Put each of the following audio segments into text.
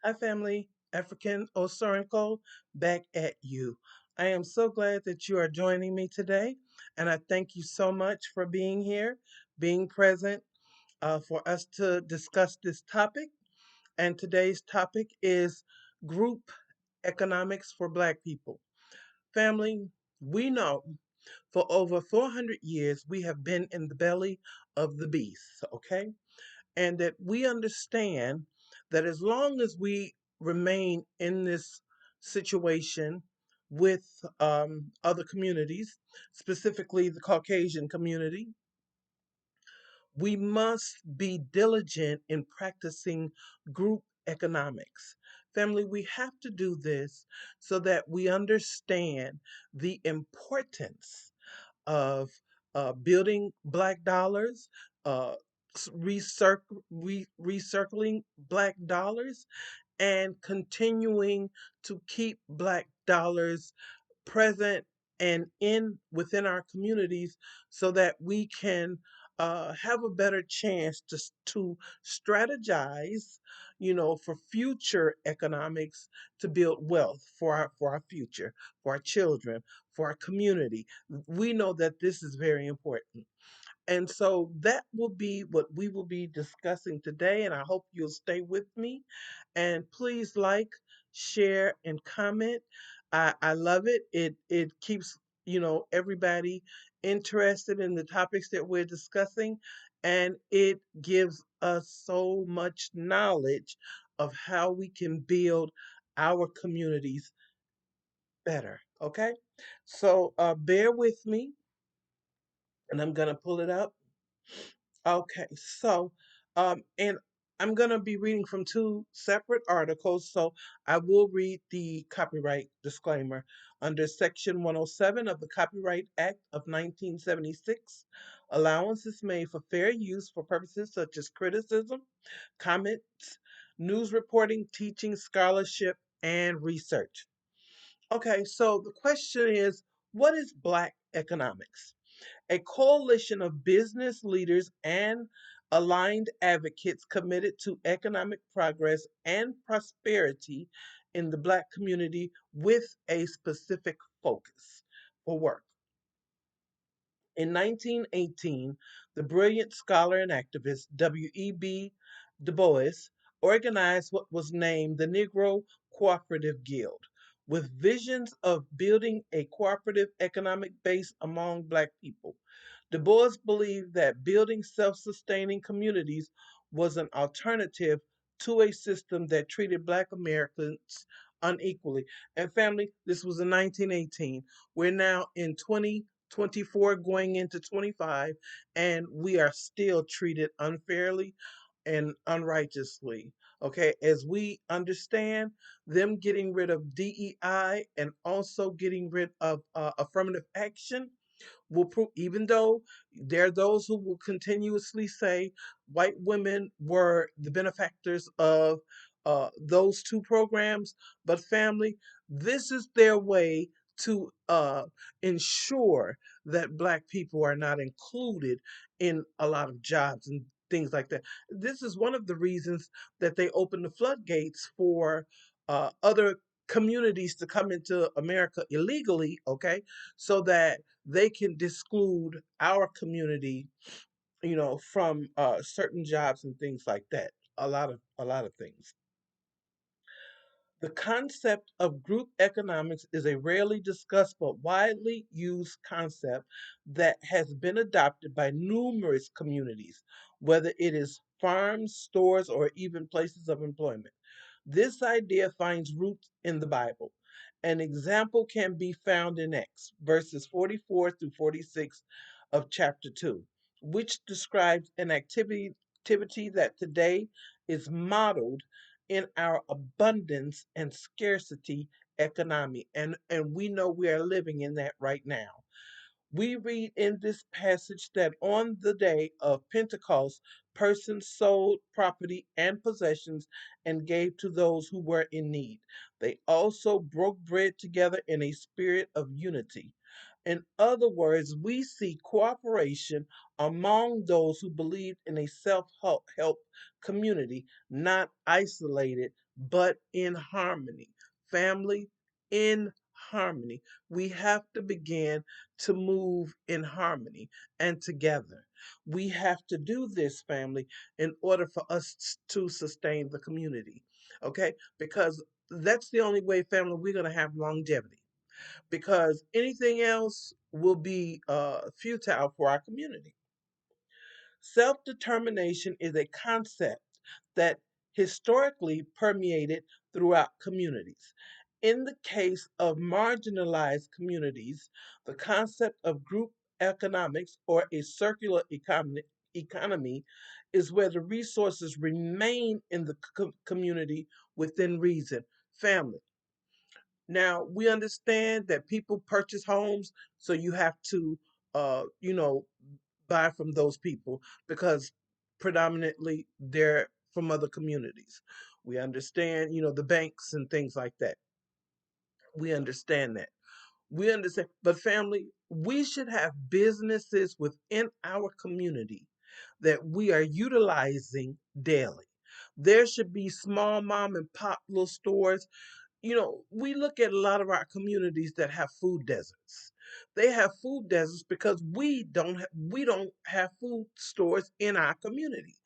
Hi, family. African Osorenko back at you. I am so glad that you are joining me today, and I thank you so much for being here, being present for us to discuss this topic. And today's topic is group economics for Black people. Family, we know for over 400 years we have been in the belly of the beast, okay? And that we understand that as long as we remain in this situation with other communities, specifically the Caucasian community, we must be diligent in practicing group economics. Family, we have to do this so that we understand the importance of building black dollars, uh, recircling black dollars, and continuing to keep black dollars present and in within our communities so that we can have a better chance to strategize, for future economics, to build wealth for our future, for our children, for our community. We know that this is very important. And so that will be what we will be discussing today. And I hope you'll stay with me. And please like, share, and comment. I love it. It keeps, everybody interested in the topics that we're discussing. And it gives us so much knowledge of how we can build our communities better. Okay? So bear with me, and I'm gonna pull it up. Okay, so, and I'm going to be reading from two separate articles. So I will read the copyright disclaimer under Section 107 of the Copyright Act of 1976. Allowance is made for fair use for purposes such as criticism, comments, news reporting, teaching, scholarship, and research. Okay, so the question is, what is Black economics? A coalition of business leaders and aligned advocates committed to economic progress and prosperity in the Black community with a specific focus for work. In 1918, the brilliant scholar and activist W.E.B. Du Bois organized what was named the Negro Cooperative Guild, with visions of building a cooperative economic base among Black people. Du Bois believed that building self sustaining communities was an alternative to a system that treated Black Americans unequally. And family, this was in 1918. We're now in 2024 going into 25, and we are still treated unfairly and unrighteously. Okay, as we understand them getting rid of DEI and also getting rid of affirmative action will prove, even though there are those who will continuously say white women were the benefactors of those two programs, but family, this is their way to ensure that Black people are not included in a lot of jobs and things like that. This is one of the reasons that they open the floodgates for other communities to come into America illegally, okay, so that they can disclude our community from certain jobs and things like that. A lot of things. The concept of group economics is a rarely discussed but widely used concept that has been adopted by numerous communities, whether it is farms, stores, or even places of employment. This idea finds roots in the Bible. An example can be found in Acts, verses 44 through 46 of chapter 2, which describes an activity that today is modeled in our abundance and scarcity economy. And we know we are living in that right now. We read in this passage that on the day of Pentecost, persons sold property and possessions and gave to those who were in need. They also broke bread together in a spirit of unity. In other words, we see cooperation among those who believed in a self help community, not isolated, but in harmony. Family, in harmony. We have to begin to move in harmony and together. We have to do this, family, in order for us to sustain the community. Okay? Because that's the only way, family, we're going to have longevity. Because anything else will be futile for our community. Self determination is a concept that historically permeated throughout communities. In the case of marginalized communities, the concept of group economics or a circular economy is where the resources remain in the community within reason. Family. Now, we understand that people purchase homes, so you have to, buy from those people because predominantly they're from other communities. We understand, the banks and things like that. We understand that. We understand, but family, we should have businesses within our community that we are utilizing daily. There should be small mom and pop little stores. We look at a lot of our communities that have food deserts. They have food deserts because we don't have food stores in our community.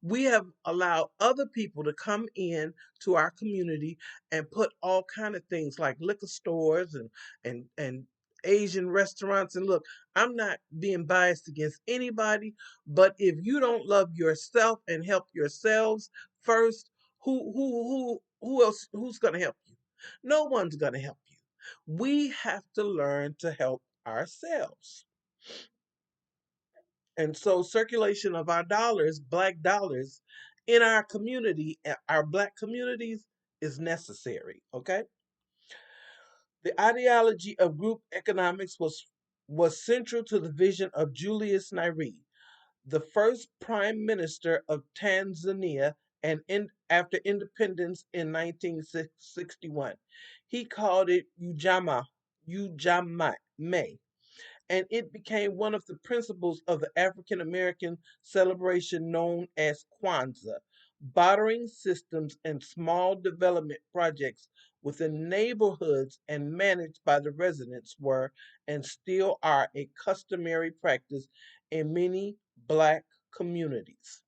We have allowed other people to come in to our community and put all kind of things like liquor stores and Asian restaurants. And look, I'm not being biased against anybody, but if you don't love yourself and help yourselves first, who else who's going to help you? No one's going to help you. We have to learn to help ourselves. And so, circulation of our dollars, black dollars, in our community, our black communities, is necessary. Okay. The ideology of group economics was central to the vision of Julius Nyerere, the first prime minister of Tanzania after independence in 1961. He called it Ujama, and it became one of the principles of the African American celebration known as Kwanzaa. Bartering systems and small development projects within neighborhoods and managed by the residents were and still are a customary practice in many black communities.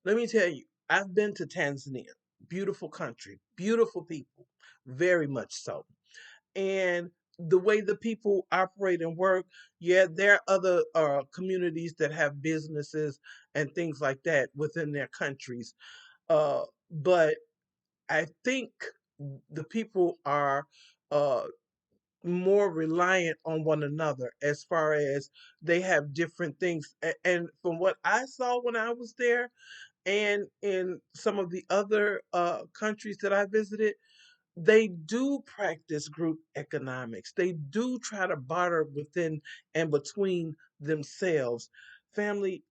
Let me tell you, I've been to Tanzania. Beautiful country, beautiful people, very much so. And the way the people operate and work, yeah, there are other communities that have businesses and things like that within their countries. But I think the people are uh, more reliant on one another as far as they have different things. And from what I saw when I was there, and in some of the other countries that I visited, they do practice group economics. They do try to barter within and between themselves. Family,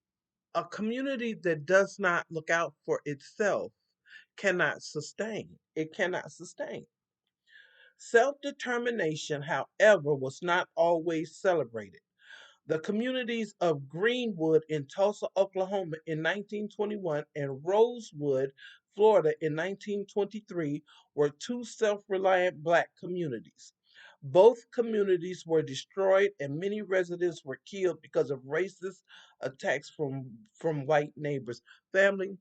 a community that does not look out for itself cannot sustain. It cannot sustain. Self determination, however, was not always celebrated. The communities of Greenwood in Tulsa, Oklahoma in 1921 and Rosewood, Florida in 1923 were two self reliant black communities. Both communities were destroyed and many residents were killed because of racist attacks from white neighbors. Family,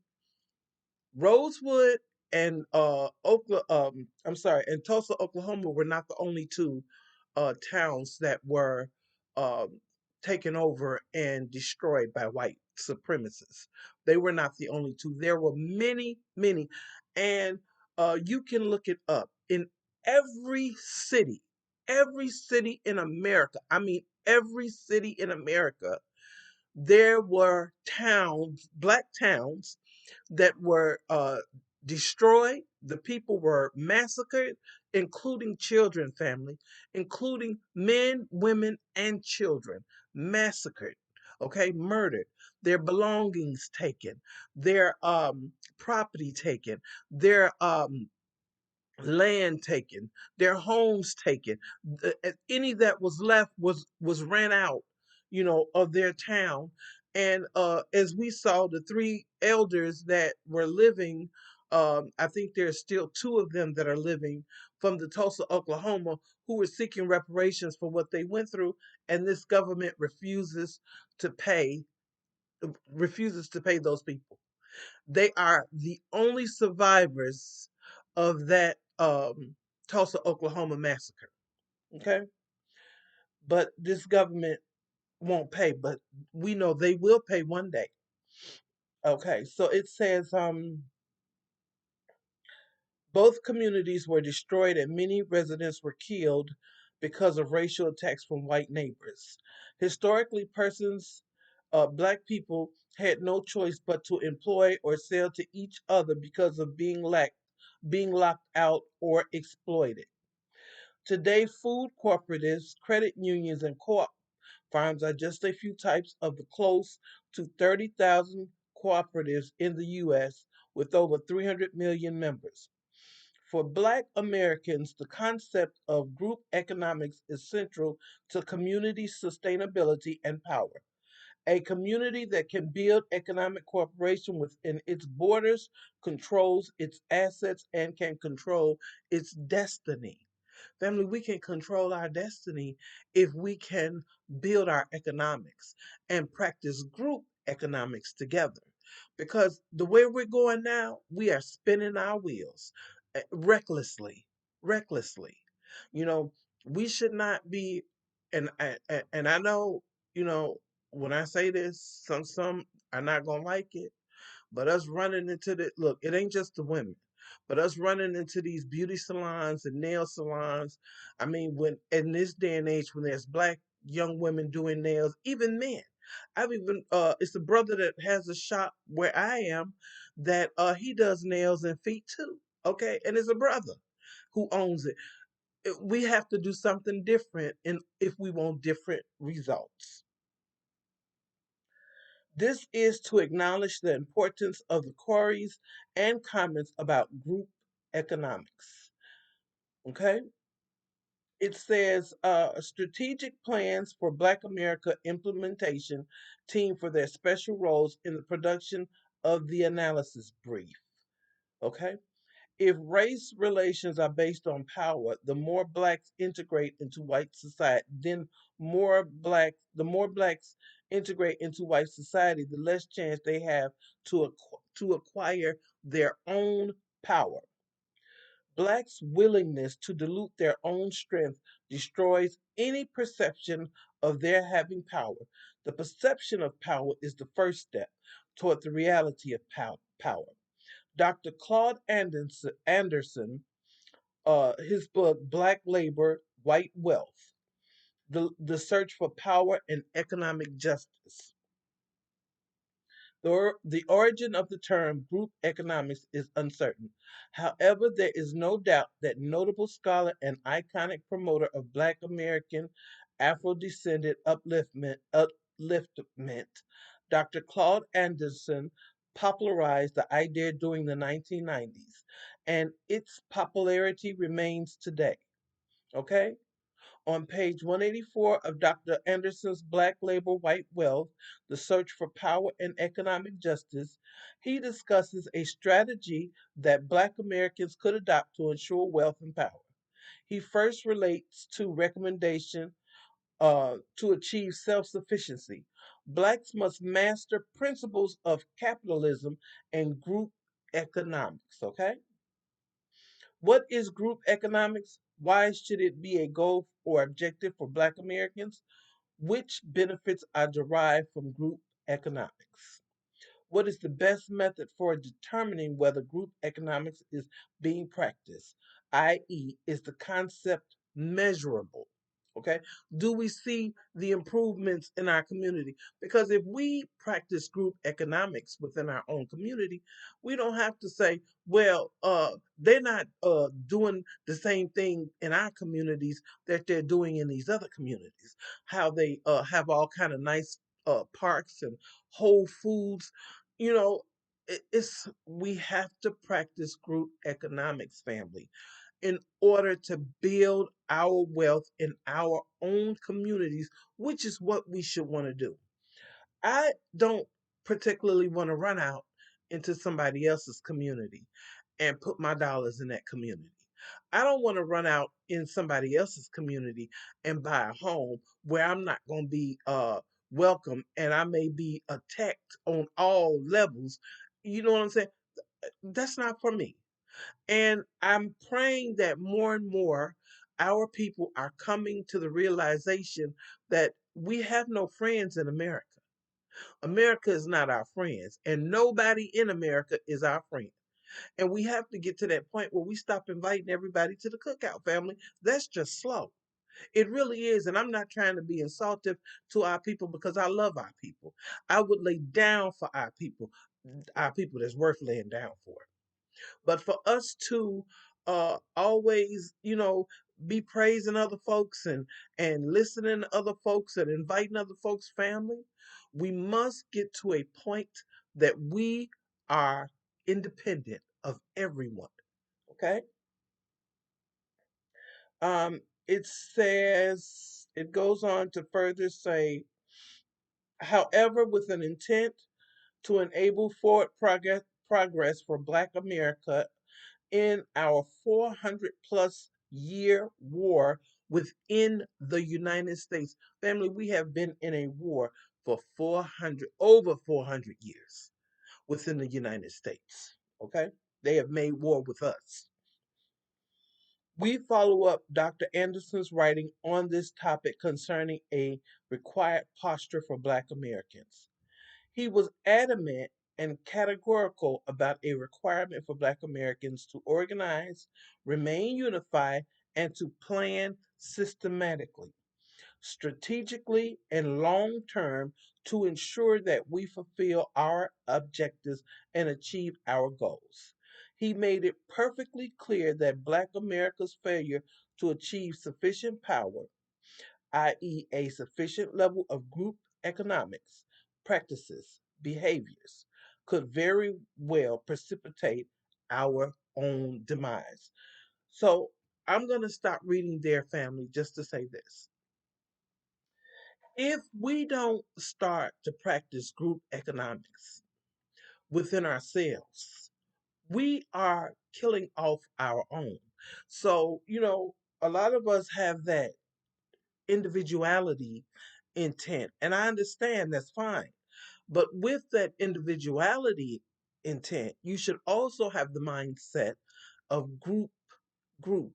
Rosewood and I'm sorry, and Tulsa, Oklahoma were not the only two towns that were um, taken over and destroyed by white supremacists. They were not the only two. There were many, many, and you can look it up in every city in America. I mean, every city in America. There were towns, black towns that were destroyed. The people were massacred, including children, family, including men, women, and children, massacred. Okay, murdered, their belongings taken, their property taken, their land taken, their homes taken. Any that was left was ran out, of their town. And as we saw, the three elders that were living, I think there's still two of them that are living from the Tulsa, Oklahoma, who were seeking reparations for what they went through, and this government to pay refuses to pay those people. They are the only survivors of that Tulsa, Oklahoma massacre. Okay, but this government won't pay, but we know they will pay one day. Okay, so it says both communities were destroyed and many residents were killed because of racial attacks from white neighbors. Historically, black people had no choice but to employ or sell to each other because of being locked out or exploited. Today, food cooperatives, credit unions, and co-op farms are just a few types of the close to 30,000 cooperatives in the U.S. with over 300 million members. For Black Americans, the concept of group economics is central to community sustainability and power. A community that can build economic cooperation within its borders controls its assets and can control its destiny. Family, we can control our destiny if we can build our economics and practice group economics together. Because the way we're going now, we are spinning our wheels recklessly, recklessly. You know, we should not be, and I know, you know, when I say this, some are not gonna like it, but us running into the look, it ain't just the women, but us running into these beauty salons and nail salons. I mean, when in this day and age, when there's black young women doing nails, even men. It's a brother that has a shop where I am that he does nails and feet too. Okay, and it's a brother who owns it. We have to do something different, and if we want different results. This is to acknowledge the importance of the queries and comments about group economics. Okay? It says strategic plans for Black America implementation team for their special roles in the production of the analysis brief. Okay? If race relations are based on power, the more blacks integrate into white society, then the more blacks integrate into white society, the less chance they have to acquire their own power. Blacks' willingness to dilute their own strength destroys any perception of their having power. The perception of power is the first step toward the reality of power. Dr. Claude Anderson, his book Black Labor, White Wealth, the search for power and economic justice. The origin of the term group economics is uncertain. However, there is no doubt that notable scholar and iconic promoter of Black American Afro-descended upliftment, Dr. Claude Anderson popularized the idea during the 1990s, and its popularity remains today. Okay? On page 184 of Dr. Anderson's Black Labor, White Wealth, The Search for Power and Economic Justice, he discusses a strategy that Black Americans could adopt to ensure wealth and power. He first relates to recommendation to achieve self sufficiency. Blacks must master principles of capitalism and group economics. Okay? What is group economics? Why should it be a goal or objective for Black Americans? Which benefits are derived from group economics? What is the best method for determining whether group economics is being practiced? I.e., is the concept measurable? Okay. Do we see the improvements in our community? Because if we practice group economics within our own community, we don't have to say, well, they're not doing the same thing in our communities that they're doing in these other communities. How they have all kind of nice parks and Whole Foods. You know, it's we have to practice group economics, family, in order to build our wealth in our own communities, which is what we should want to do. I don't particularly want to run out into somebody else's community and put my dollars in that community. I don't want to run out in somebody else's community and buy a home where I'm not going to be welcome and I may be attacked on all levels. You know what I'm saying? That's not for me. And I'm praying that more and more our people are coming to the realization that we have no friends in America. America is not our friends, and nobody in America is our friend. And we have to get to that point where we stop inviting everybody to the cookout, family. That's just slow. It really is. And I'm not trying to be insultive to our people because I love our people. I would lay down for our people that's worth laying down for. But for us to always, be praising other folks and listening to other folks and inviting other folks' family, we must get to a point that we are independent of everyone. Okay. It says it goes on to further say, however, with an intent to enable forward progress for Black America in our 400 plus year war within the United States. Family, we have been in a war for over 400 years within the United States. Okay? They have made war with us. We follow up Dr. Anderson's writing on this topic concerning a required posture for Black Americans. He was adamant and categorical about a requirement for Black Americans to organize, remain unified, and to plan systematically, strategically, and long term to ensure that we fulfill our objectives and achieve our goals. He made it perfectly clear that Black America's failure to achieve sufficient power, i.e., a sufficient level of group economics, practices, behaviors, could very well precipitate our own demise. So I'm going to stop reading there, family, just to say this. If we don't start to practice group economics within ourselves, we are killing off our own. So, a lot of us have that individuality intent. And I understand that's fine. But with that individuality intent, you should also have the mindset of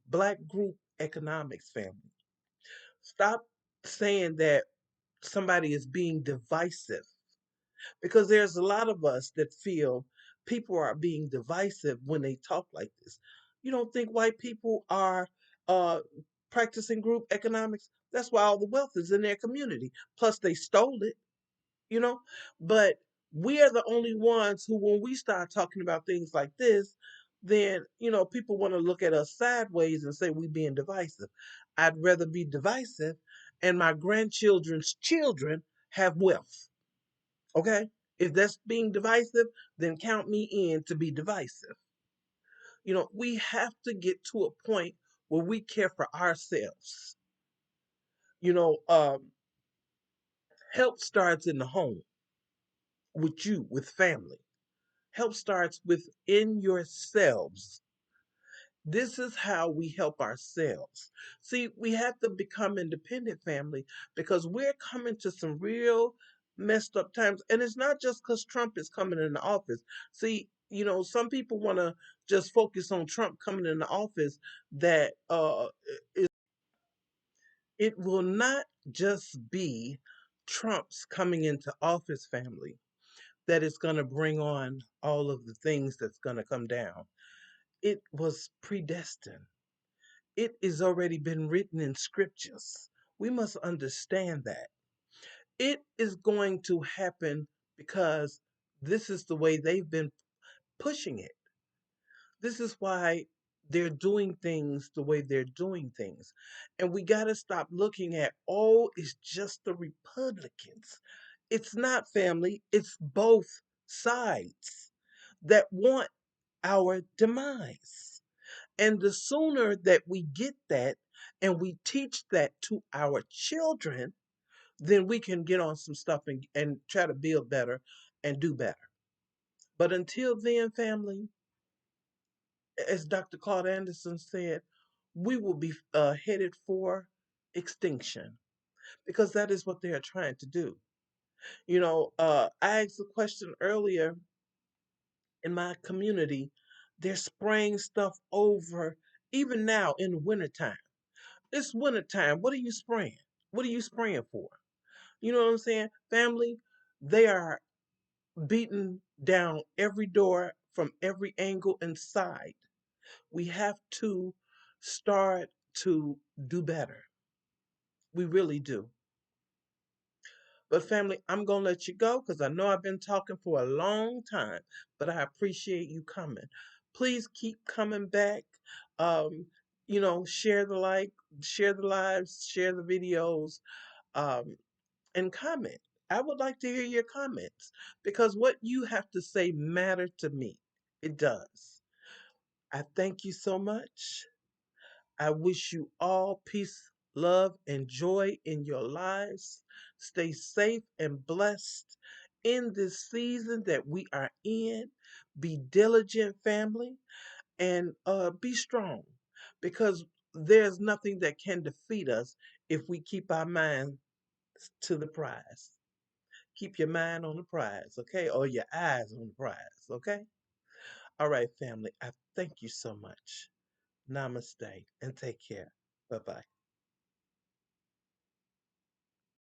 black group economics, family. Stop saying that somebody is being divisive because there's a lot of us that feel people are being divisive when they talk like this. You don't think white people are uh, practicing group economics? That's why all the wealth is in their community. Plus, they stole it, you know? But we are the only ones who, when we start talking about things like this, then, people want to look at us sideways and say we being divisive. I'd rather be divisive and my grandchildren's children have wealth. Okay? If that's being divisive, then count me in to be divisive. We have to get to a point where we care for ourselves. You know, um, Help starts in the home with you, with family. Help starts within yourselves. This is how we help ourselves. See, we have to become independent, family, because we're coming to some real messed up times. And it's not just because Trump is coming in the office. See, some people want to just focus on Trump coming in the office, that it will not just be Trump's coming into office, family, that is going to bring on all of the things that's going to come down. It was predestined. It is already been written in scriptures. We must understand that. It is going to happen because this is the way they've been pushing it. This is why they're doing things the way they're doing things. And we got to stop looking at, oh, it's just the Republicans. It's not, family, it's both sides that want our demise. And the sooner that we get that and we teach that to our children, then we can get on some stuff and try to build better and do better. But until then, family, as Dr. Claude Anderson said, we will be headed for extinction, because that is what they are trying to do. I asked a question earlier in my community. They're spraying stuff over, even now in the wintertime. It's wintertime. What are you spraying? What are you spraying for? You know what I'm saying? Family, they are beating down every door from every angle and side. We have to start to do better. We really do. But family, I'm going to let you go because I know I've been talking for a long time, but I appreciate you coming. Please keep coming back. Um, share the share the lives, share the videos, um, and comment. I would like to hear your comments because what you have to say matter to me. It does. I thank you so much. I wish you all peace, love, and joy in your lives. Stay safe and blessed in this season that we are in. Be diligent, family, and be strong, because there's nothing that can defeat us if we keep our mind to the prize. Keep your mind on the prize, okay? Or your eyes on the prize, okay? All right, family. I thank you so much. Namaste and take care. Bye bye.